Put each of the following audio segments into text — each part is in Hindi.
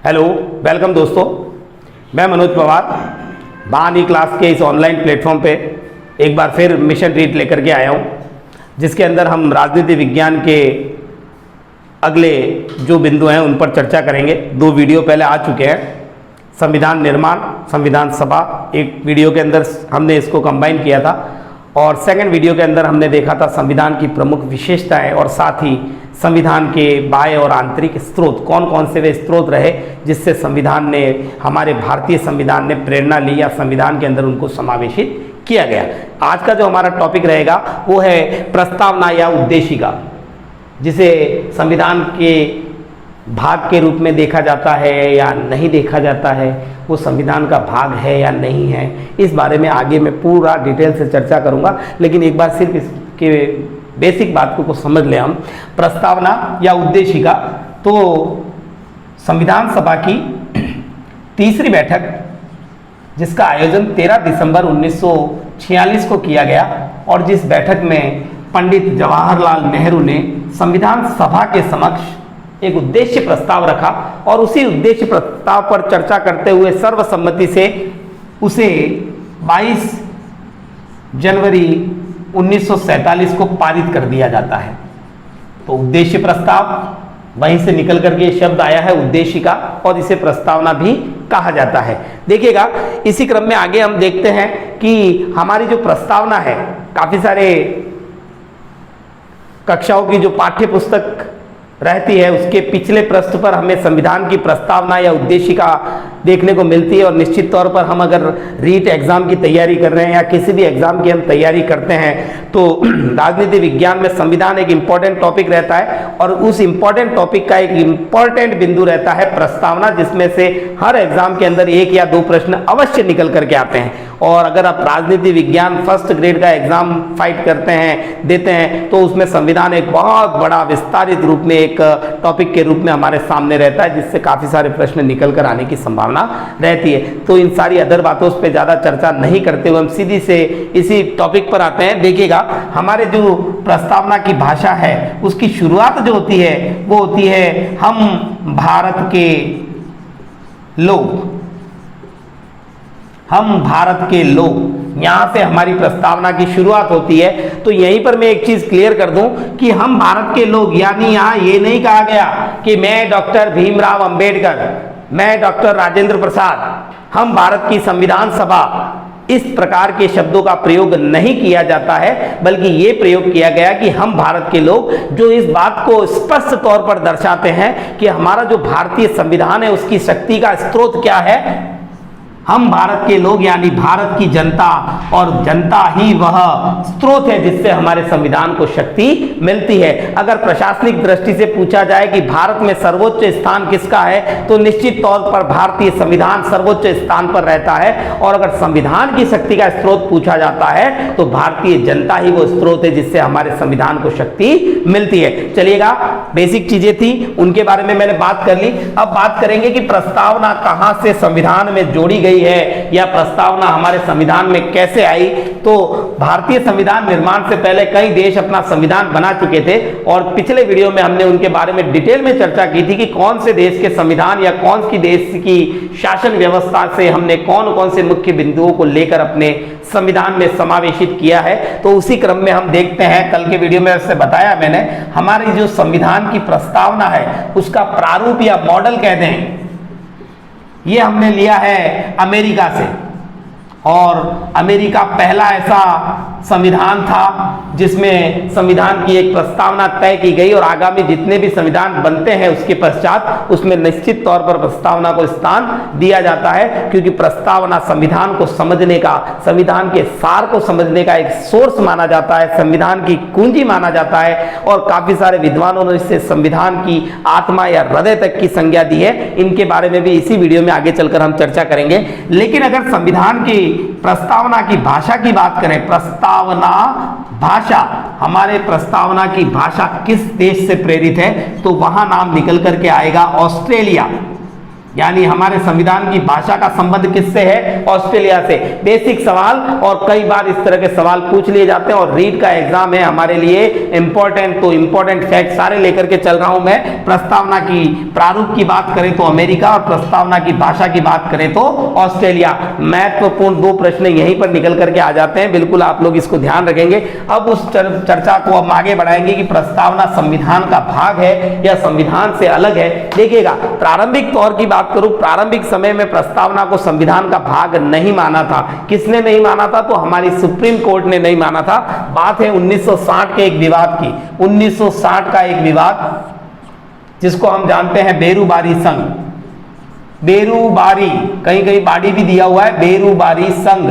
हेलो, वेलकम दोस्तों। मैं मनोज पवार बानी क्लास के इस ऑनलाइन प्लेटफॉर्म पे एक बार फिर मिशन रीड लेकर के आया हूँ, जिसके अंदर हम राजनीति विज्ञान के अगले जो बिंदु हैं उन पर चर्चा करेंगे। 2 वीडियो पहले आ चुके हैं, संविधान निर्माण, संविधान सभा। एक वीडियो के अंदर हमने इसको कंबाइन किया था और सेकंड वीडियो के अंदर हमने देखा था संविधान की प्रमुख विशेषताएं और साथ ही संविधान के बाह्य और आंतरिक स्रोत, कौन कौन से वे स्रोत रहे जिससे संविधान ने, हमारे भारतीय संविधान ने प्रेरणा ली या संविधान के अंदर उनको समावेशित किया गया। आज का जो हमारा टॉपिक रहेगा वो है प्रस्तावना या उद्देशिका, जिसे संविधान के भाग के रूप में देखा जाता है या नहीं देखा जाता है, वो संविधान का भाग है या नहीं है। इस बारे में आगे मैं पूरा डिटेल से चर्चा करूंगा, लेकिन एक बार सिर्फ इसके बेसिक बात को समझ लें हम। प्रस्तावना या उद्देशिका, तो संविधान सभा की तीसरी बैठक, जिसका आयोजन 13 दिसंबर 1946 को किया गया और जिस बैठक में पंडित जवाहरलाल नेहरू ने संविधान सभा के समक्ष एक उद्देश्य प्रस्ताव रखा और उसी उद्देश्य प्रस्ताव पर चर्चा करते हुए सर्वसम्मति से उसे 22 जनवरी 1947 को पारित कर दिया जाता है। तो उद्देश्य प्रस्ताव, वहीं से निकल करके शब्द आया है उद्देशिका, और इसे प्रस्तावना भी कहा जाता है। देखिएगा, इसी क्रम में आगे हम देखते हैं कि हमारी जो प्रस्तावना है, काफी सारे कक्षाओं की जो पाठ्य पुस्तक रहती है उसके पिछले पृष्ठ पर हमें संविधान की प्रस्तावना या उद्देशिका देखने को मिलती है। और निश्चित तौर पर हम अगर रीट एग्जाम की तैयारी कर रहे हैं या किसी भी एग्जाम की हम तैयारी करते हैं तो राजनीति विज्ञान में संविधान एक इम्पॉर्टेंट टॉपिक रहता है और उस इम्पॉर्टेंट टॉपिक का एक इम्पॉर्टेंट बिंदु रहता है प्रस्तावना, जिसमें से हर एग्जाम के अंदर 1 या 2 प्रश्न अवश्य निकल करके आते हैं। और अगर आप राजनीति विज्ञान फर्स्ट ग्रेड का एग्जाम फाइट करते हैं, देते हैं, तो उसमें संविधान एक बहुत बड़ा विस्तारित रूप में एक टॉपिक के रूप में हमारे सामने रहता है, जिससे काफी सारे प्रश्न निकल कर आने की संभावना रहती है। तो इन सारी अदर बातों पे ज्यादा चर्चा नहीं करते हुए हम सीधी से इसी टॉपिक पर आते हैं। देखिएगा, हमारे जो प्रस्तावना की भाषा है उसकी शुरुआत जो होती है वो होती है हम भारत के लोग, हम भारत के लोग, यहां से हमारी प्रस्तावना की शुरुआत होती है। तो यहीं पर मैं एक चीज क्लियर कर दूं कि हम भारत के लोग, यानी यहां ये नहीं कहा गया कि मैं डॉक्टर भीमराव अंबेडकर, मैं डॉक्टर राजेंद्र प्रसाद, हम भारत की संविधान सभा, इस प्रकार के शब्दों का प्रयोग नहीं किया जाता है, बल्कि ये प्रयोग किया गया कि हम भारत के लोग, जो इस बात को स्पष्ट तौर पर दर्शाते हैं कि हमारा जो भारतीय संविधान है उसकी शक्ति का स्रोत क्या है। हम भारत के लोग यानी भारत की जनता, और जनता ही वह स्रोत है जिससे हमारे संविधान को शक्ति मिलती है। अगर प्रशासनिक दृष्टि से पूछा जाए कि भारत में सर्वोच्च स्थान किसका है, तो निश्चित तौर पर भारतीय संविधान सर्वोच्च स्थान पर रहता है। और अगर संविधान की शक्ति का स्रोत पूछा जाता है तो भारतीय जनता ही वो स्रोत है जिससे हमारे संविधान को शक्ति मिलती है। चलिएगा, बेसिक चीजें थी, उनके बारे में मैंने बात कर ली। अब बात करेंगे कि प्रस्तावना कहां से संविधान में जोड़ी गई है या प्रस्तावना हमारे संविधान में कैसे आई। तो भारतीय संविधान निर्माण से पहले कई देश अपना संविधान बना चुके थे और पिछले वीडियो में हमने उनके बारे में डिटेल में चर्चा की थी कि कौन से देश के संविधान या कौन सी देश की शासन व्यवस्था से हमने कौन कौन से मुख्य बिंदुओं को लेकर अपने संविधान में समावेशित किया है। तो उसी क्रम में हम देखते हैं, कल के वीडियो में उससे बताया मैंने, हमारी जो संविधान की प्रस्तावना है उसका प्रारूप या मॉडल कह दें, ये हमने लिया है अमेरिका से। और अमेरिका पहला ऐसा संविधान था जिसमें संविधान की एक प्रस्तावना तय की गई और आगामी जितने भी संविधान बनते हैं उसके पश्चात उसमें निश्चित तौर पर प्रस्तावना को स्थान दिया जाता है, क्योंकि प्रस्तावना संविधान को समझने का, संविधान के सार को समझने का एक सोर्स माना जाता है, संविधान की कुंजी माना जाता है। और काफी सारे विद्वानों ने इससे संविधान की आत्मा या हृदय तक की संज्ञा दी है। इनके बारे में भी इसी वीडियो में आगे चलकर हम चर्चा करेंगे। लेकिन अगर संविधान की प्रस्तावना की भाषा की बात करें, प्रस्तावना भाषा, हमारे प्रस्तावना की भाषा किस देश से प्रेरित है, तो वहां नाम निकल करके आएगा ऑस्ट्रेलिया। यानी हमारे संविधान की भाषा का संबंध किससे है? ऑस्ट्रेलिया से। बेसिक सवाल और कई बार इस तरह के सवाल पूछ लिए जाते हैं और रीट का एग्जाम है हमारे लिए इंपॉर्टेंट, तो इंपॉर्टेंट फैक्ट सारे लेकर के चल रहा हूं मैं। प्रस्तावना की प्रारूप की बात करें तो अमेरिका और प्रस्तावना की भाषा की बात करें तो ऑस्ट्रेलिया। महत्वपूर्ण 2 प्रश्न यहीं पर निकल करके आ जाते हैं, बिल्कुल आप लोग इसको ध्यान रखेंगे। अब उस चर्चा को हम आगे बढ़ाएंगे कि प्रस्तावना संविधान का भाग है या संविधान से अलग है। देखिएगा, प्रारंभिक तौर की बात करूं, प्रारंभिक समय में प्रस्तावना को संविधान का भाग नहीं माना था। किसने नहीं माना था? तो हमारी सुप्रीम कोर्ट ने नहीं माना था। बात है 1960 के एक विवाद की। 1960 का एक विवाद जिसको हम जानते हैं बेरूबारी संघ। बेरूबारी, कहीं कहीं बाड़ी भी दिया हुआ है, बेरूबारी संघ।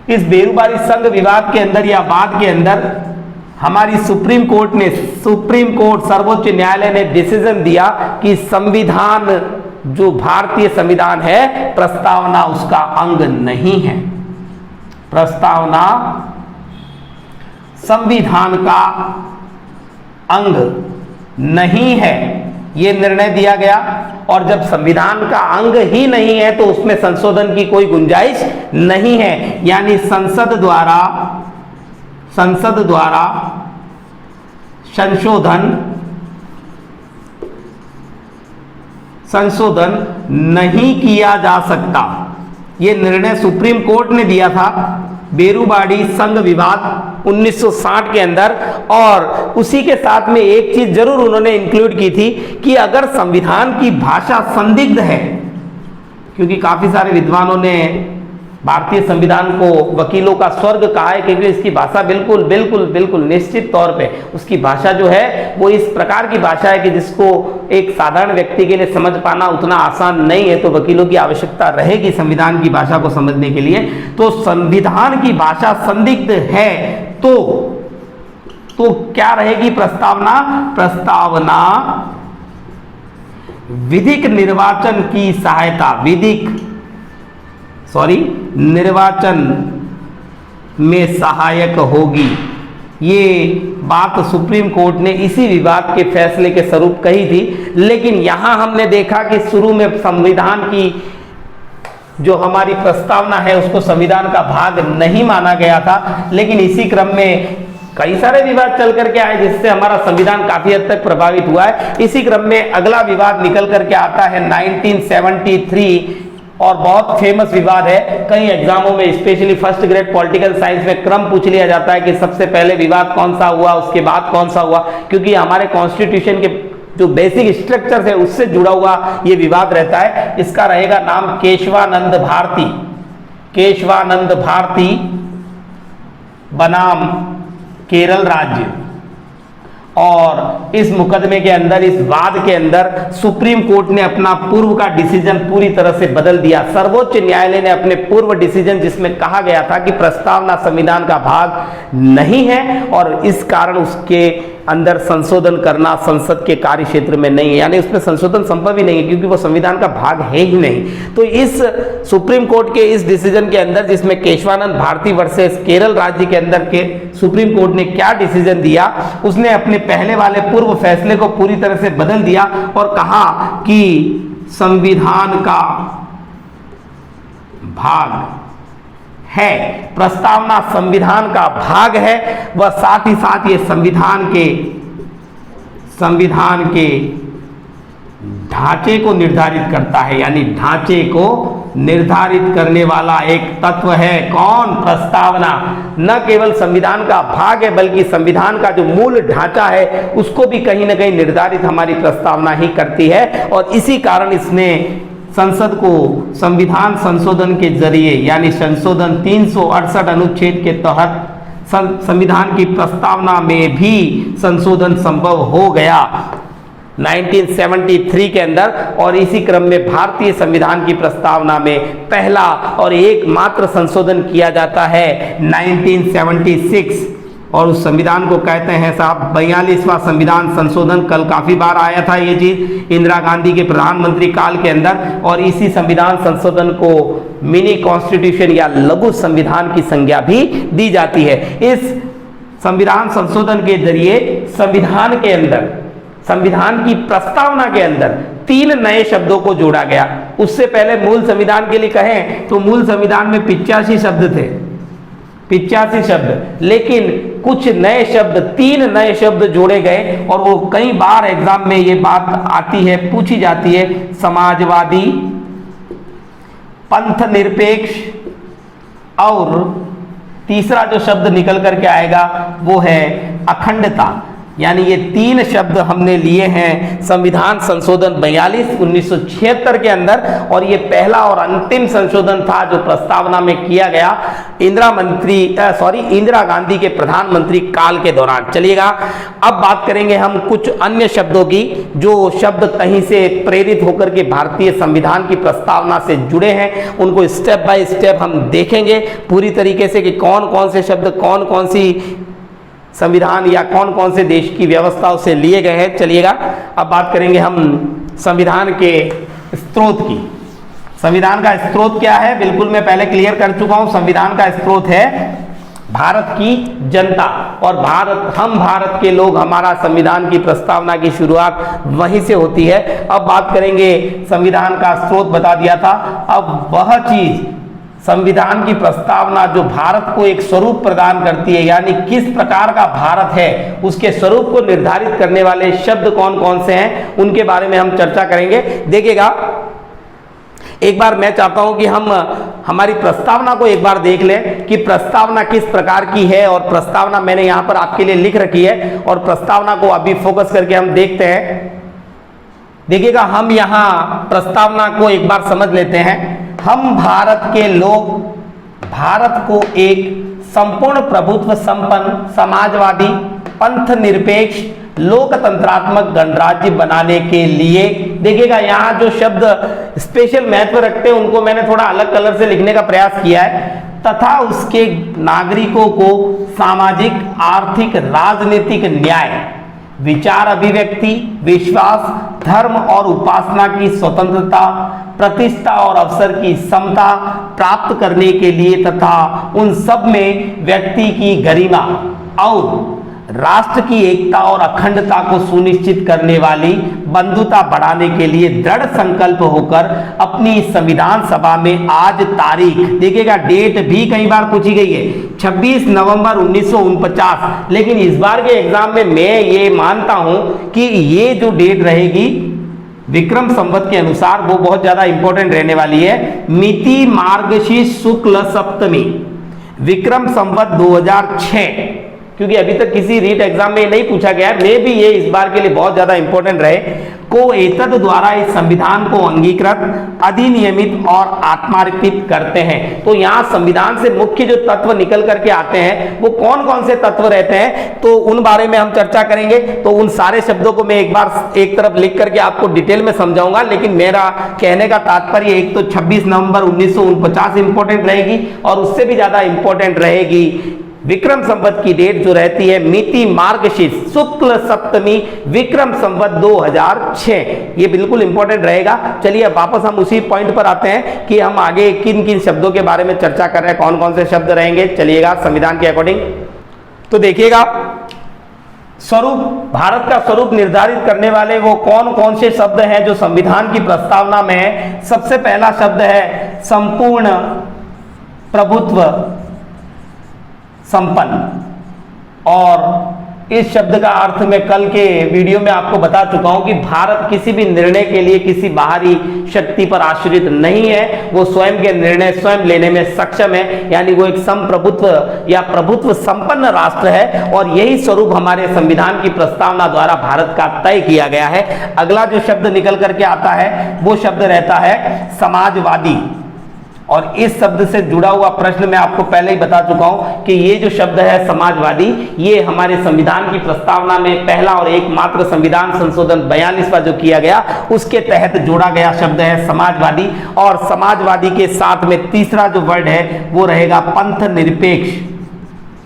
इस बेरूबारी संघ विवाद के अंदर या वाद के अंदर हमारी सुप्रीम कोर्ट ने, सुप्रीम कोर्ट सर्वोच्च न्यायालय ने डिसीजन दिया कि संविधान, जो भारतीय संविधान है, प्रस्तावना उसका अंग नहीं है। प्रस्तावना संविधान का अंग नहीं है, यह निर्णय दिया गया। और जब संविधान का अंग ही नहीं है तो उसमें संशोधन की कोई गुंजाइश नहीं है। यानी संसद द्वारा संशोधन नहीं किया जा सकता। यह निर्णय सुप्रीम कोर्ट ने दिया था बेरूबारी संघ विवाद 1960 के अंदर। और उसी के साथ में एक चीज जरूर उन्होंने इंक्लूड की थी कि अगर संविधान की भाषा संदिग्ध है, क्योंकि काफी सारे विद्वानों ने भारतीय संविधान को वकीलों का स्वर्ग कहा है, क्योंकि इसकी भाषा बिल्कुल बिल्कुल बिल्कुल निश्चित तौर पे उसकी भाषा जो है वो इस प्रकार की भाषा है कि जिसको एक साधारण व्यक्ति के लिए समझ पाना उतना आसान नहीं है। तो वकीलों की आवश्यकता रहेगी संविधान की भाषा को समझने के लिए। तो संविधान की भाषा संदिग्ध है तो क्या रहेगी प्रस्तावना? प्रस्तावना विधिक निर्वाचन की सहायता, निर्वाचन में सहायक होगी। ये बात सुप्रीम कोर्ट ने इसी विवाद के फैसले के स्वरूप कही थी। लेकिन यहां हमने देखा कि शुरू में संविधान की जो हमारी प्रस्तावना है उसको संविधान का भाग नहीं माना गया था। लेकिन इसी क्रम में कई सारे विवाद चल करके आए जिससे हमारा संविधान काफी हद तक प्रभावित हुआ है। इसी क्रम में अगला विवाद निकल करके आता है 1973 और बहुत फेमस विवाद है। कई एग्जामों में specially first grade political science में क्रम पूछ लिया जाता है कि सबसे पहले विवाद कौन सा हुआ, उसके बाद कौन सा हुआ, क्योंकि हमारे कॉन्स्टिट्यूशन के जो बेसिक स्ट्रक्चर है उससे जुड़ा हुआ ये विवाद रहता है। इसका रहेगा नाम केशवानंद भारती। केशवानंद भारती बनाम केरल राज्य। और इस मुकदमे के अंदर, इस वाद के अंदर सुप्रीम कोर्ट ने अपना पूर्व का डिसीजन पूरी तरह से बदल दिया। सर्वोच्च न्यायालय ने अपने पूर्व डिसीजन जिसमें कहा गया था कि प्रस्तावना संविधान का भाग नहीं है और इस कारण उसके अंदर संशोधन करना संसद के कार्य क्षेत्र में नहीं है, यानी उसमें संशोधन संभव ही नहीं है क्योंकि वो संविधान का भाग है ही नहीं। तो इस सुप्रीम कोर्ट के इस डिसीजन के अंदर, जिसमें केशवानंद भारती वर्सेस केरल राज्य के अंदर के सुप्रीम कोर्ट ने क्या डिसीजन दिया, उसने अपने पहले वाले पूर्व फैसले को पूरी तरह से बदल दिया और कहा कि संविधान का भाग है, प्रस्तावना संविधान का भाग है। वह साथ ही साथ ये संविधान के ढांचे को निर्धारित करता है, यानी ढांचे को निर्धारित करने वाला एक तत्व है। कौन? प्रस्तावना। न केवल संविधान का भाग है बल्कि संविधान का जो मूल ढांचा है उसको भी कहीं ना कहीं निर्धारित हमारी प्रस्तावना ही करती है। और इसी कारण इसने संसद को संविधान संशोधन के जरिए, यानी संशोधन 368 अनुच्छेद के तहत संविधान की प्रस्तावना में भी संशोधन संभव हो गया 1973 के अंदर। और इसी क्रम में भारतीय संविधान की प्रस्तावना में पहला और एकमात्र संशोधन किया जाता है 1976 और उस संविधान को कहते हैं साहब 42वां संविधान संशोधन। कल काफी बार आया था ये चीज इंदिरा गांधी के प्रधानमंत्री काल के अंदर। और इसी संविधान संशोधन को मिनी कॉन्स्टिट्यूशन या लघु संविधान की संज्ञा भी दी जाती है। इस संविधान संशोधन के जरिए संविधान के अंदर, संविधान की प्रस्तावना के अंदर 3 नए शब्दों को जोड़ा गया। उससे पहले मूल संविधान के लिए कहें तो मूल संविधान में 85 शब्द थे, 85 शब्द, लेकिन कुछ नए शब्द, 3 नए शब्द जोड़े गए। और वो कई बार एग्जाम में ये बात आती है, पूछी जाती है, समाजवादी, पंथ निरपेक्ष, और तीसरा जो शब्द निकल करके आएगा वो है अखंडता। यानी ये 3 शब्द हमने लिए हैं संविधान संशोधन 42 1976 के अंदर, और ये पहला और अंतिम संशोधन था जो प्रस्तावना में किया गया इंदिरा गांधी के प्रधानमंत्री काल के दौरान। चलिएगा अब बात करेंगे हम कुछ अन्य शब्दों की, जो शब्द कहीं से प्रेरित होकर के भारतीय संविधान की प्रस्तावना से जुड़े हैं। उनको स्टेप बाय स्टेप हम देखेंगे पूरी तरीके से कि कौन कौन से शब्द कौन कौन सी संविधान या कौन कौन से देश की व्यवस्थाओं से लिए गए हैं। चलिएगा अब बात करेंगे हम संविधान के स्रोत की। संविधान का स्रोत क्या है, बिल्कुल मैं पहले क्लियर कर चुका हूं। संविधान का स्रोत है भारत की जनता, और हम भारत के लोग, हमारा संविधान की प्रस्तावना की शुरुआत वहीं से होती है। अब बात करेंगे संविधान का स्रोत बता दिया था, अब वह चीज संविधान की प्रस्तावना जो भारत को एक स्वरूप प्रदान करती है, यानी किस प्रकार का भारत है उसके स्वरूप को निर्धारित करने वाले शब्द कौन कौन से हैं, उनके बारे में हम चर्चा करेंगे। देखिएगा एक बार मैं चाहता हूं कि हम हमारी प्रस्तावना को एक बार देख लें कि प्रस्तावना किस प्रकार की है, और प्रस्तावना मैंने यहां पर आपके लिए लिख रखी है, और प्रस्तावना को अभी फोकस करके हम देखते हैं। देखिएगा हम यहां प्रस्तावना को एक बार समझ लेते हैं। हम भारत के लोग भारत को एक संपूर्ण प्रभुत्व संपन्न, समाजवादी, पंथ निरपेक्ष, लोकतंत्रात्मक गणराज्य बनाने के लिए, देखिएगा यहाँ जो शब्द स्पेशल महत्व रखते हैं उनको मैंने थोड़ा अलग कलर से लिखने का प्रयास किया है, तथा उसके नागरिकों को सामाजिक, आर्थिक, राजनीतिक न्याय, विचार अभिव्यक्ति, विश्वास, धर्म और उपासना की स्वतंत्रता, प्रतिष्ठा और अवसर की समता प्राप्त करने के लिए तथा उन सब में व्यक्ति की गरिमा और राष्ट्र की एकता और अखंडता को सुनिश्चित करने वाली बंधुता बढ़ाने के लिए दृढ़ संकल्प होकर अपनी संविधान सभा में आज तारीख, देखिएगा डेट भी कई बार पूछी गई है, 26 नवंबर 1949, लेकिन इस बार के एग्जाम में मैं ये मानता हूं कि ये जो डेट रहेगी विक्रम संवत के अनुसार वो बहुत ज्यादा इंपॉर्टेंट रहने वाली है। मिति मार्गशीर्ष शुक्ल सप्तमी, विक्रम संवत 2006, क्योंकि अभी तक किसी रीट एग्जाम में नहीं पूछा गया है, मे भी ये इस बार के लिए बहुत ज्यादा इंपॉर्टेंट रहे। को एतद द्वारा इस संविधान को अंगीकृत, अधिनियमित और आत्मार्पित करते हैं। तो यहाँ संविधान से मुख्य जो तत्व निकल करके आते हैं वो कौन कौन से तत्व रहते हैं, तो उन बारे में हम चर्चा करेंगे। तो उन सारे शब्दों को मैं एक बार एक तरफ लिख करके आपको डिटेल में समझाऊंगा, लेकिन मेरा कहने का तात्पर्य एक तो 26 नवंबर 1949 इंपॉर्टेंट रहेगी, और उससे भी ज्यादा इंपॉर्टेंट रहेगी विक्रम संवत की डेट जो रहती है मिति मार्गशीर्ष शुक्ल सप्तमी विक्रम संवत 2006, ये बिल्कुल इंपॉर्टेंट रहेगा। चलिए अब वापस हम उसी पॉइंट पर आते हैं कि हम आगे किन किन शब्दों के बारे में चर्चा कर रहे हैं, कौन कौन से शब्द रहेंगे। चलिएगा संविधान के अकॉर्डिंग तो देखिएगा स्वरूप, भारत का स्वरूप निर्धारित करने वाले वो कौन कौन से शब्द हैं जो संविधान की प्रस्तावना में है। सबसे पहला शब्द है संपूर्ण प्रभुत्व संपन्न, और इस शब्द का अर्थ मैं कल के वीडियो में आपको बता चुका हूं कि भारत किसी भी निर्णय के लिए किसी बाहरी शक्ति पर आश्रित नहीं है, वो स्वयं के निर्णय स्वयं लेने में सक्षम है, यानी वो एक संप्रभुत्व या प्रभुत्व संपन्न राष्ट्र है, और यही स्वरूप हमारे संविधान की प्रस्तावना द्वारा भारत का तय किया गया है। अगला जो शब्द निकल करके आता है वो शब्द रहता है समाजवादी, और इस शब्द से जुड़ा हुआ प्रश्न मैं आपको पहले ही बता चुका हूं कि ये जो शब्द है समाजवादी, ये हमारे संविधान की प्रस्तावना में पहला और एकमात्र संविधान संशोधन 42वां जो किया गया उसके तहत जोड़ा गया शब्द है समाजवादी। और समाजवादी के साथ में तीसरा जो वर्ड है वो रहेगा पंथ निरपेक्ष,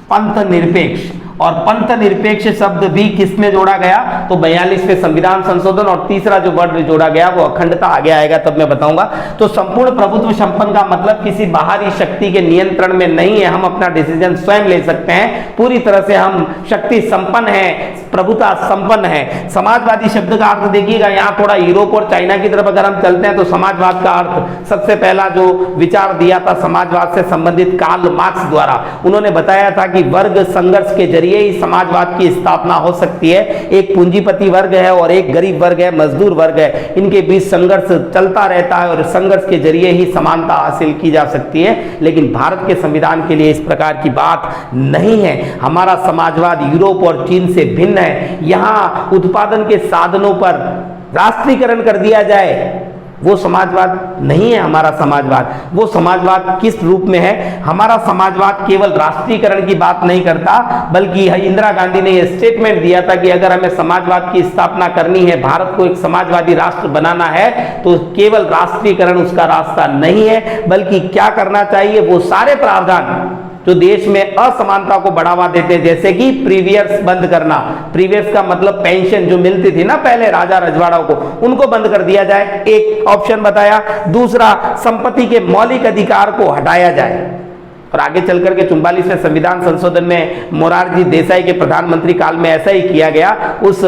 पंथ निरपेक्ष, और पंथ निरपेक्ष शब्द भी किस में जोड़ा गया, तो 42वें संविधान संशोधन, और तीसरा जो वर्ड जोड़ा गया वो अखंडता, आगे आएगा तब मैं बताऊंगा। तो संपूर्ण प्रभुत्व संपन्न का मतलब किसी बाहरी शक्ति के नियंत्रण में नहीं है, हम अपना डिसीजन स्वयं ले सकते हैं, पूरी तरह से हम शक्ति संपन्न है, प्रभुता संपन्न है। समाजवादी शब्द का अर्थ देखिएगा, यहाँ थोड़ा यूरोप और चाइना की तरफ अगर हम चलते हैं तो समाजवाद का अर्थ सबसे पहला जो विचार दिया था समाजवाद से संबंधित कार्ल मार्क्स द्वारा, उन्होंने बताया था कि वर्ग संघर्ष के जरिए ही समाजवाद की स्थापना हो सकती है। एक पूंजीपति वर्ग है और एक गरीब वर्ग है, मजदूर वर्ग है, इनके बीच संघर्ष चलता रहता है और संघर्ष के जरिए ही समानता हासिल की जा सकती है। लेकिन भारत के संविधान के लिए इस प्रकार की बात नहीं है। हमारा समाजवाद यूरोप और चीन से भिन्न है। यहाँ उत्पादन के साधनों पर राष्ट्रीयकरण कर दिया जाए, वो समाजवाद नहीं है हमारा समाजवाद। वो समाजवाद किस रूप में है? हमारा समाजवाद केवल राष्ट्रीयकरण की बात नहीं करता, बल्कि इंदिरा गांधी ने यह स्टेटमेंट दिया था कि अगर हमें समाजवाद की स्थापना करनी है, भारत को एक समाजवादी राष्ट्र बनाना है, तो केवल राष्ट्रीयकरण उसका रास्ता नहीं है, बल्कि क्या करना चाहिए, वो सारे प्रावधान जो देश में असमानता को बढ़ावा देते हैं, जैसे कि प्रीवियस बंद करना, प्रीवियस का मतलब पेंशन जो मिलती थी ना पहले राजा रजवाड़ों को, उनको बंद कर दिया जाए, एक ऑप्शन बताया। दूसरा, संपत्ति के मौलिक अधिकार को हटाया जाए, और आगे चल करके 44वें संविधान संशोधन में मोरारजी देसाई के प्रधानमंत्री काल में ऐसा ही किया गया। उस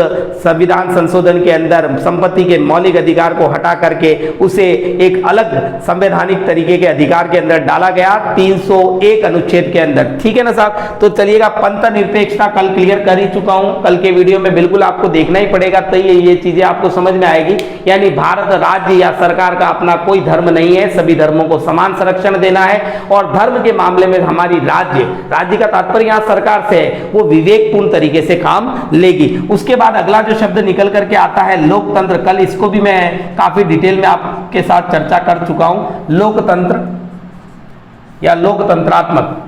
संविधान संशोधन के अंदर संपत्ति के मौलिक अधिकार को हटा करके उसे एक अलग संवैधानिक तरीके के अधिकार के अंदर डाला गया, 301 अनुच्छेद के अंदर। ठीक है ना साहब? तो चलिएगा, पंथ निरपेक्षता कल क्लियर कर ही चुका हूं, कल के वीडियो में बिल्कुल आपको देखना ही पड़ेगा, तो ये चीजें आपको समझ में आएगी। यानी भारत राज्य या सरकार का अपना कोई धर्म नहीं है, सभी धर्मों को समान संरक्षण देना है, और धर्म के मामले में हमारी राज्य का तात्पर्य यहां सरकार से है, वो विवेकपूर्ण तरीके से काम लेगी। उसके बाद अगला जो शब्द निकल करके आता है लोकतंत्र, कल इसको भी मैं काफी डिटेल में आपके साथ चर्चा कर चुका हूं। लोकतंत्र या लोकतंत्रात्मक,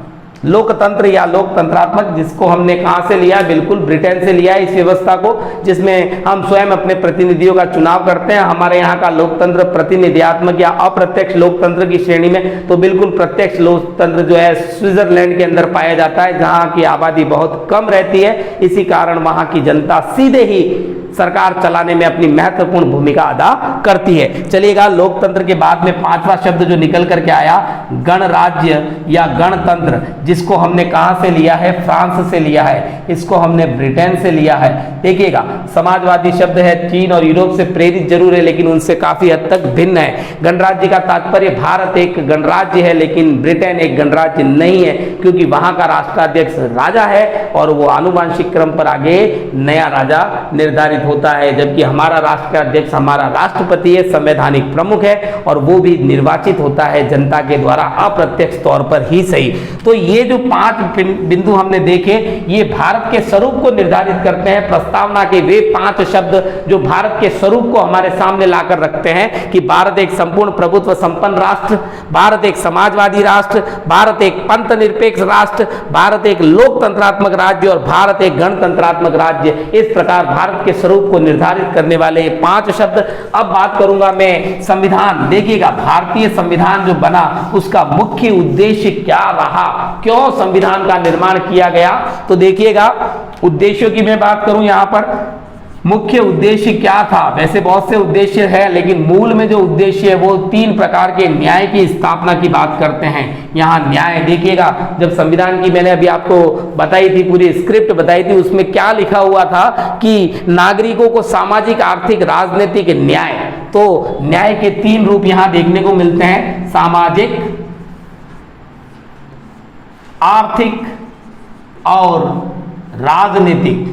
लोकतंत्र या लोकतंत्रात्मक, जिसको हमने कहां से लिया? बिल्कुल ब्रिटेन से लिया है इस व्यवस्था को, जिसमें हम स्वयं अपने प्रतिनिधियों का चुनाव करते हैं। हमारे यहाँ का लोकतंत्र प्रतिनिधियात्मक या अप्रत्यक्ष लोकतंत्र की श्रेणी में, तो बिल्कुल प्रत्यक्ष लोकतंत्र जो है स्विट्जरलैंड के अंदर पाया जाता है, जहाँ की आबादी बहुत कम रहती है, इसी कारण वहाँ की जनता सीधे ही सरकार चलाने में अपनी महत्वपूर्ण भूमिका अदा करती है। चलिएगा, लोकतंत्र के बाद में पांचवा शब्द जो निकल करके आया, गणराज्य या गणतंत्र, जिसको हमने कहां से लिया है? फ्रांस से लिया है, इसको हमने ब्रिटेन से लिया है। देखिएगा, समाजवादी शब्द है, चीन और यूरोप से प्रेरित जरूर है, लेकिन उनसे काफी हद तक भिन्न है। गणराज्य का तात्पर्य भारत एक गणराज्य है, लेकिन ब्रिटेन एक गणराज्य नहीं है, क्योंकि वहां का राष्ट्राध्यक्ष राजा है और वो आनुवंशिक क्रम पर आगे नया राजा निर्धारित होता है, जबकि हमारा राष्ट्राध्यक्ष हमारा राष्ट्रपति है, संवैधानिक प्रमुख है, और वो भी निर्वाचित होता है जनता के द्वारा अप्रत्यक्ष तौर पर ही सही। तो ये जो 5 बिंदु हमने देखे, ये भारत के स्वरूप को निर्धारित करते हैं। प्रस्तावना के वे 5 शब्द जो भारत के स्वरूप को हमारे सामने लाकर रखते हैं कि भारत एक संपूर्ण प्रभुत्व संपन्न राष्ट्र, भारत एक समाजवादी राष्ट्र, भारत एक पंथ निरपेक्ष राष्ट्र, भारत एक लोकतंत्रात्मक राज्य और भारत एक गणतंत्रात्मक राज्य। इस प्रकार भारत के स्वरूप को निर्धारित करने वाले 5 शब्द। अब बात करूंगा मैं संविधान। देखिएगा, भारतीय संविधान जो बना उसका मुख्य उद्देश्य क्या रहा, क्यों संविधान का निर्माण किया गया? तो देखिएगा, उद्देश्यों की मैं बात करूं, यहां पर मुख्य उद्देश्य क्या था? वैसे बहुत से उद्देश्य है, लेकिन मूल में जो उद्देश्य है वो 3 प्रकार के न्याय की स्थापना की बात करते हैं। यहाँ न्याय देखिएगा, जब संविधान की मैंने अभी आपको बताई थी, पूरी स्क्रिप्ट बताई थी, उसमें क्या लिखा हुआ था कि नागरिकों को सामाजिक, आर्थिक, राजनीतिक न्याय। तो न्याय के 3 रूप यहाँ देखने को मिलते हैं, सामाजिक, आर्थिक और राजनीतिक।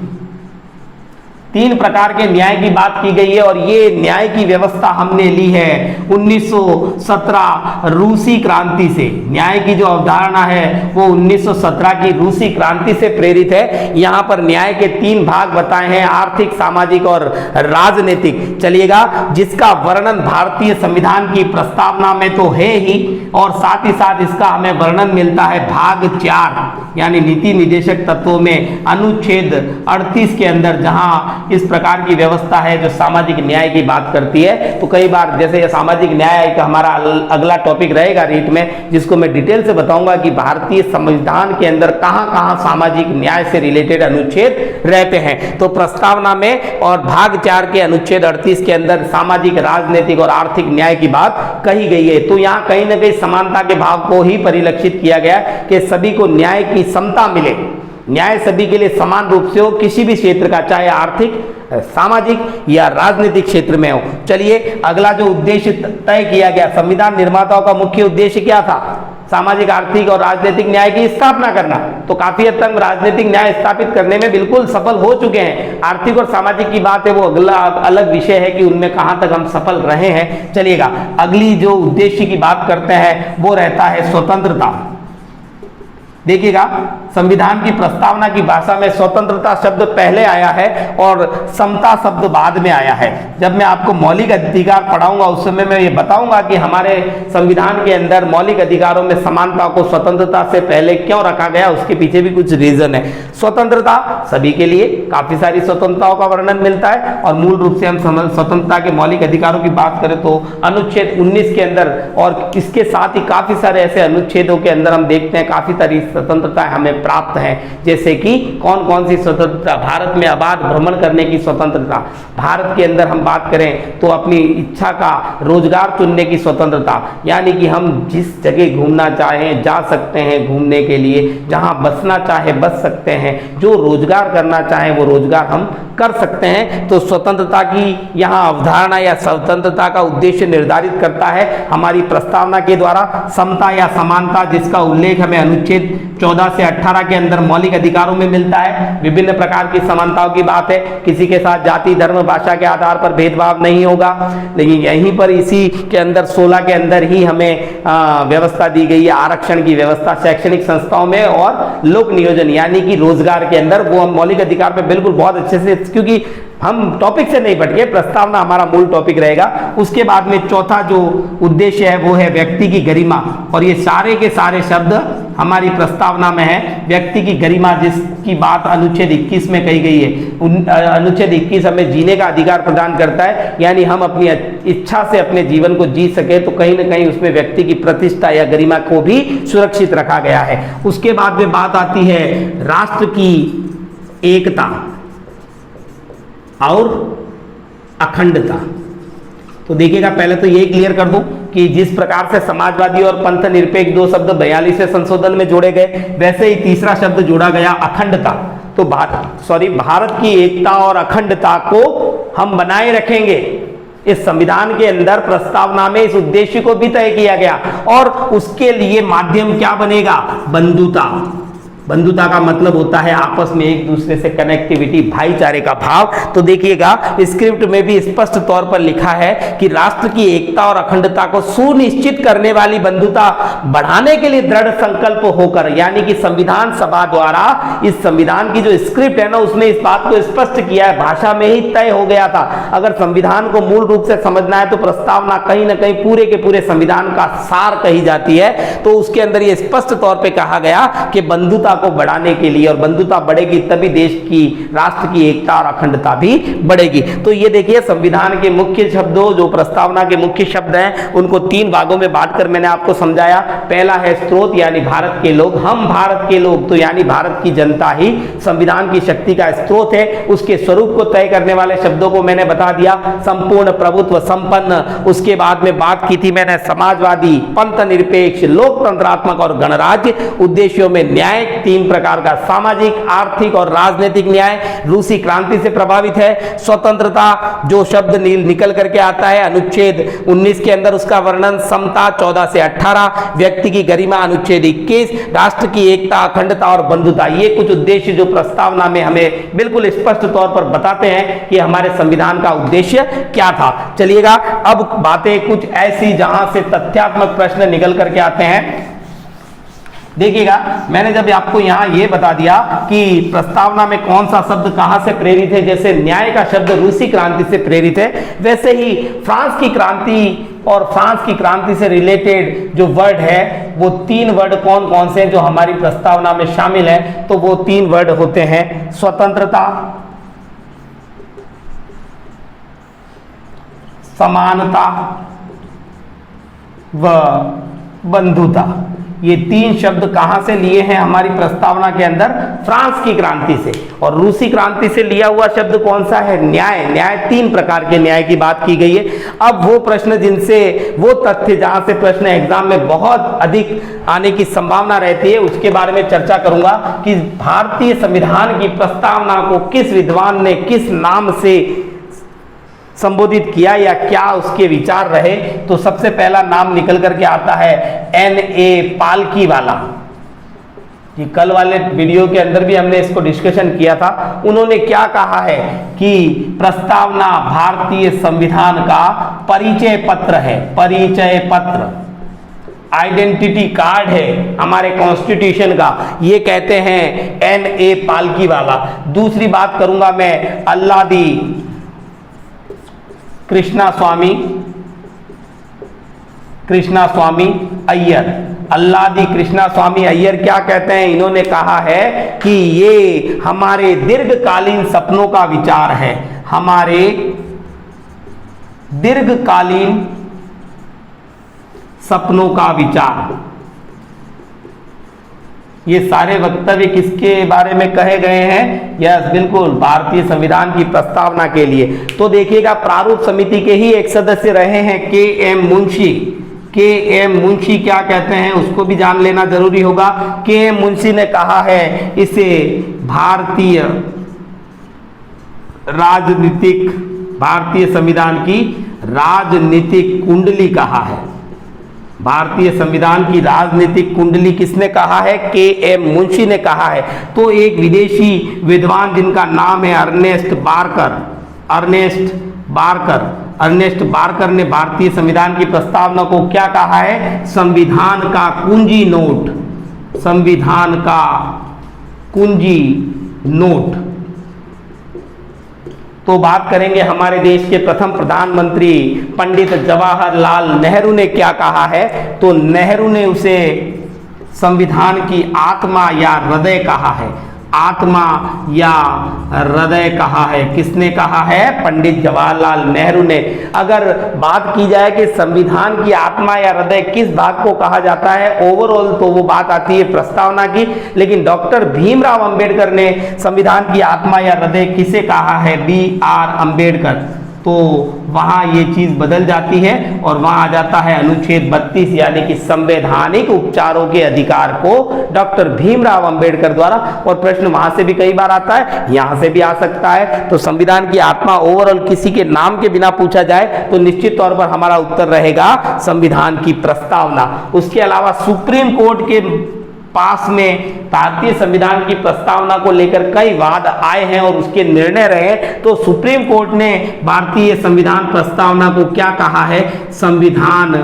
3 प्रकार के न्याय की बात की गई है, और ये न्याय की व्यवस्था हमने ली है 1917 रूसी क्रांति से। न्याय की जो अवधारणा है वो 1917 की रूसी क्रांति से प्रेरित है। यहाँ पर न्याय के 3 भाग बताए हैं, आर्थिक, सामाजिक और राजनीतिक। चलिएगा, जिसका वर्णन भारतीय संविधान की प्रस्तावना में तो है ही, और साथ ही साथ इसका हमें वर्णन मिलता है भाग 4 यानी नीति निदेशक तत्वों में अनुच्छेद 38 के अंदर, जहां इस प्रकार की व्यवस्था है जो सामाजिक न्याय की बात करती है। तो कई बार जैसे सामाजिक न्याय का हमारा अगला टॉपिक रहेगा रीट में, जिसको मैं डिटेल से बताऊंगा कि भारतीय संविधान के अंदर कहां-कहां सामाजिक न्याय से रिलेटेड अनुच्छेद रहते हैं। तो प्रस्तावना में और भाग 4 के अनुच्छेद 38 के अंदर सामाजिक, राजनीतिक और आर्थिक न्याय की बात कही गई है। तो यहाँ कहीं ना कहीं समानता के भाव को ही परिलक्षित किया गया कि सभी को न्याय की समता मिले, न्याय सभी के लिए समान रूप से हो, किसी भी क्षेत्र का, चाहे आर्थिक, सामाजिक या राजनीतिक क्षेत्र में हो। चलिए अगला जो उद्देश्य तय किया गया, संविधान निर्माताओं का मुख्य उद्देश्य क्या था? सामाजिक, आर्थिक और राजनीतिक न्याय की स्थापना करना। तो काफी हद तक राजनीतिक न्याय स्थापित करने में बिल्कुल सफल हो चुके हैं। आर्थिक और सामाजिक की बात है, वो अगला अलग विषय है कि उनमें कहां तक हम सफल रहे हैं। चलिएगा अगली जो उद्देश्य की बात करते हैं वो रहता है स्वतंत्रता। देखिएगा संविधान की प्रस्तावना की भाषा में स्वतंत्रता शब्द पहले आया है और समता शब्द बाद में आया है। जब मैं आपको मौलिक अधिकार पढ़ाऊंगा उस समय मैं ये बताऊंगा कि हमारे संविधान के अंदर मौलिक अधिकारों में समानता को स्वतंत्रता से पहले क्यों रखा गया, उसके पीछे भी कुछ रीजन है। स्वतंत्रता सभी के लिए, काफी सारी स्वतंत्रताओं का वर्णन मिलता है और मूल रूप से हम स्वतंत्रता के मौलिक अधिकारों की बात करें तो अनुच्छेद 19 के अंदर और इसके साथ ही काफी सारे ऐसे अनुच्छेदों के अंदर हम देखते हैं काफी सारी स्वतंत्रता हमें प्राप्त है। जैसे कि कौन कौन सी स्वतंत्रता? भारत में आबाद भ्रमण करने की स्वतंत्रता, भारत के अंदर हम बात करें तो अपनी इच्छा का रोजगार चुनने की स्वतंत्रता, यानी कि हम जिस जगह घूमना चाहें जा सकते हैं घूमने के लिए, जहां बसना चाहे बस सकते हैं, जो रोजगार करना चाहे वो रोजगार हम कर सकते हैं। तो स्वतंत्रता की यहाँ अवधारणा या स्वतंत्रता का उद्देश्य निर्धारित करता है हमारी प्रस्तावना के द्वारा समता या समानता, जिसका उल्लेख हमें अनुच्छेद 14 से 18 के अंदर मौलिक अधिकारों में मिलता है। विभिन्न प्रकार की समानताओं की बात है, किसी के साथ जाति, धर्म, भाषा के आधार पर भेदभाव नहीं होगा। लेकिन यहीं पर इसी के अंदर 16 के अंदर ही हमें व्यवस्था दी गई है आरक्षण की व्यवस्था शैक्षणिक संस्थाओं में और लोक नियोजन यानी कि रोजगार के अंदर। वो हम मौलिक अधिकार पे बिल्कुल बहुत अच्छे से, क्योंकि हम टॉपिक से नहीं भटके, प्रस्तावना हमारा मूल टॉपिक रहेगा। उसके बाद में चौथा जो उद्देश्य है वो है व्यक्ति की गरिमा, और ये सारे के सारे शब्द हमारी प्रस्तावना में है। व्यक्ति की गरिमा जिसकी बात अनुच्छेद 21 में कही गई है। अनुच्छेद 21 हमें जीने का अधिकार प्रदान करता है, यानी हम अपनी इच्छा से अपने जीवन को जी सके, तो कहीं ना कहीं उसमें व्यक्ति की प्रतिष्ठा या गरिमा को भी सुरक्षित रखा गया है। उसके बाद में बात आती है राष्ट्र की एकता और अखंडता। तो देखिएगा पहले तो ये क्लियर कर दूं कि जिस प्रकार से समाजवादी और पंथ निरपेक्ष दो शब्द 42वें संशोधन में जोड़े गए, वैसे ही तीसरा शब्द जोड़ा गया अखंडता। तो भारत की एकता और अखंडता को हम बनाए रखेंगे। इस संविधान के अंदर प्रस्तावना में इस उद्देश्य को भी तय किया गया और उसके लिए माध्यम क्या बनेगा? बंधुता। बंधुता का मतलब होता है आपस में एक दूसरे से कनेक्टिविटी, भाईचारे का भाव। तो देखिएगा स्क्रिप्ट में भी स्पष्ट तौर पर लिखा है कि राष्ट्र की एकता और अखंडता को सुनिश्चित करने वाली बंधुता बढ़ाने के लिए दृढ़ संकल्प होकर, यानी कि संविधान सभा द्वारा इस संविधान की जो स्क्रिप्ट है ना उसमें इस बात को स्पष्ट किया है, भाषा में ही तय हो गया था। अगर संविधान को मूल रूप से समझना है तो प्रस्तावना कहीं ना कहीं पूरे के पूरे संविधान का सार कही जाती है। तो उसके अंदर ये स्पष्ट तौर पर कहा गया कि बंधुता को बढ़ाने के लिए, और बंधुता बढ़ेगी तभी देश की, राष्ट्र की एकता और अखंडता भी बढ़ेगी। तो ये देखिए संविधान के मुख्य शब्दों, जो प्रस्तावना के मुख्य शब्द हैं उनको 3 भागों में बांटकर मैंने आपको समझाया। पहला है स्रोत, यानी भारत के लोग, हम भारत के लोग, तो यानी भारत की जनता ही संविधान की शक्ति का स्रोत है। उसके स्वरूप को तय करने वाले शब्दों को मैंने बता दिया, संपूर्ण, प्रभुत्व, संपन्न। उसके बाद में बात की थी मैंने समाजवादी, पंथ निरपेक्ष, लोकतंत्रात्मक और गणराज्य। उद्देश्यों में न्याय 3 प्रकार का, सामाजिक, आर्थिक और राजनीतिक न्याय रूसी क्रांति से प्रभावित है। स्वतंत्रता जो शब्द निकल करके आता है अनुच्छेद 19 के अंदर, उसका वर्णन समता 14 से 18, व्यक्ति की गरिमा अनुच्छेद 21, राष्ट्र की एकता, अखंडता और बंधुता। ये कुछ उद्देश्य जो प्रस्तावना में हमें बिल्कुल स्पष्ट तौर पर बताते हैं कि हमारे संविधान का उद्देश्य क्या था। चलिएगा अब बातें कुछ ऐसी जहां से तथ्यात्मक प्रश्न निकल करके आते हैं। देखिएगा मैंने जब आपको यहां ये बता दिया कि प्रस्तावना में कौन सा शब्द कहां से प्रेरित है, जैसे न्याय का शब्द रूसी क्रांति से प्रेरित है, वैसे ही फ्रांस की क्रांति और फ्रांस की क्रांति से रिलेटेड जो वर्ड है वो 3 वर्ड कौन कौन से जो हमारी प्रस्तावना में शामिल है। तो वो 3 वर्ड होते हैं स्वतंत्रता, समानता व बंधुता। ये तीन शब्द कहां से लिए हैं हमारी प्रस्तावना के अंदर? फ्रांस की क्रांति से। और रूसी क्रांति से लिया हुआ शब्द कौन सा है? न्याय। न्याय, तीन प्रकार के न्याय की बात की गई है। अब वो प्रश्न जिनसे, वो तथ्य जहां से प्रश्न एग्जाम में बहुत अधिक आने की संभावना रहती है, उसके बारे में चर्चा करूंगा कि भारतीय संविधान की प्रस्तावना को किस विद्वान ने किस नाम से संबोधित किया या क्या उसके विचार रहे। तो सबसे पहला नाम निकल करके आता है N.A. पालकीवाला। ये कल वाले वीडियो के अंदर भी हमने इसको डिस्कशन किया था। उन्होंने क्या कहा है कि प्रस्तावना भारतीय संविधान का परिचय पत्र है, परिचय पत्र, आइडेंटिटी कार्ड है हमारे कॉन्स्टिट्यूशन का, ये कहते हैं N.A. पालकीवाला। दूसरी बात करूंगा मैं अल्लादी कृष्णा स्वामी अय्यर। अल्लादी कृष्णा स्वामी अय्यर क्या कहते हैं? इन्होंने कहा है कि ये हमारे दीर्घकालीन सपनों का विचार है, हमारे दीर्घकालीन सपनों का विचार। ये सारे वक्तव्य किसके बारे में कहे गए हैं? यस, बिल्कुल, भारतीय संविधान की प्रस्तावना के लिए। तो देखिएगा, प्रारूप समिति के ही एक सदस्य रहे हैं K.M. मुंशी। K.M. मुंशी क्या कहते हैं उसको भी जान लेना जरूरी होगा। K.M. मुंशी ने कहा है इसे भारतीय संविधान की राजनीतिक कुंडली कहा है। भारतीय संविधान की राजनीतिक कुंडली किसने कहा है? K.M. मुंशी ने कहा है। तो एक विदेशी विद्वान जिनका नाम है अर्नेस्ट बारकर ने भारतीय संविधान की प्रस्तावना को क्या कहा है? संविधान का कुंजी नोट, संविधान का कुंजी नोट। तो बात करेंगे हमारे देश के प्रथम प्रधानमंत्री पंडित जवाहरलाल नेहरू ने क्या कहा है। तो नेहरू ने उसे संविधान की आत्मा या हृदय कहा है, आत्मा या हृदय कहा है। किसने कहा है? पंडित जवाहरलाल नेहरू ने। अगर बात की जाए कि संविधान की आत्मा या हृदय किस भाग को कहा जाता है ओवरऑल, तो वो बात आती है प्रस्तावना की। लेकिन डॉक्टर भीमराव अंबेडकर ने संविधान की आत्मा या हृदय किसे कहा है? B.R. अंबेडकर। तो वहां ये चीज बदल जाती है और वहां आ जाता है अनुच्छेद 32, यानी कि संवैधानिक उपचारों के अधिकार को डॉक्टर भीमराव अंबेडकर द्वारा। और प्रश्न वहां से भी कई बार आता है, यहां से भी आ सकता है। तो संविधान की आत्मा ओवरऑल किसी के नाम के बिना पूछा जाए तो निश्चित तौर पर हमारा उत्तर रहेगा संविधान की प्रस्तावना। उसके अलावा सुप्रीम कोर्ट के पास में भारतीय संविधान की प्रस्तावना को लेकर कई वाद आए हैं और उसके निर्णय रहे। तो सुप्रीम कोर्ट ने भारतीय संविधान प्रस्तावना को क्या कहा है? संविधान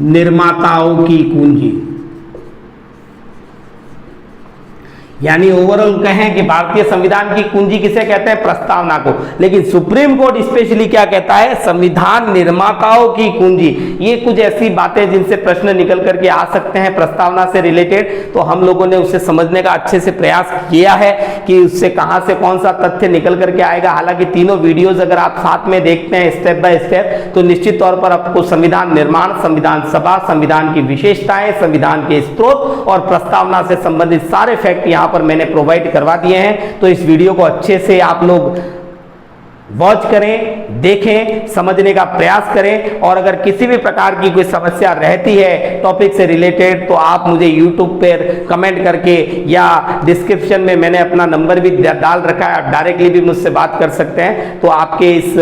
निर्माताओं की कुंजी। यानी ओवरऑल कहें कि भारतीय संविधान की कुंजी किसे कहते हैं? प्रस्तावना को। लेकिन सुप्रीम कोर्ट स्पेशली क्या कहता है? संविधान निर्माताओं की कुंजी। ये कुछ ऐसी बातें जिनसे प्रश्न निकल करके आ सकते हैं प्रस्तावना से रिलेटेड, तो हम लोगों ने उसे समझने का अच्छे से प्रयास किया है कि उससे कहां से कौन सा तथ्य निकल करके आएगा। हालांकि तीनों वीडियोज अगर आप साथ में देखते हैं स्टेप बाय स्टेप, तो निश्चित तौर पर आपको संविधान निर्माण, संविधान सभा, संविधान की विशेषताएं, संविधान के स्रोत और प्रस्तावना से संबंधित सारे फैक्ट यहाँ पर मैंने प्रोवाइड करवा दिए हैं। तो इस वीडियो को अच्छे से आप लोग वॉच करें, देखें, समझने का प्रयास करें। और अगर किसी भी प्रकार की कोई समस्या रहती है टॉपिक से रिलेटेड, तो आप मुझे YouTube पर कमेंट करके या डिस्क्रिप्शन में मैंने अपना नंबर भी डाल रखा है, आप डायरेक्टली भी मुझसे बात कर सकते हैं। तो आपके इस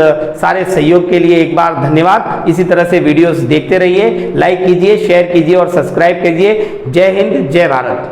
सारे सहयोग के लिए एक बार धन्यवाद। इसी तरह से वीडियोस देखते रहिए, लाइक कीजिए, शेयर कीजिए और सब्सक्राइब कीजिए। जय हिंद, जय भारत।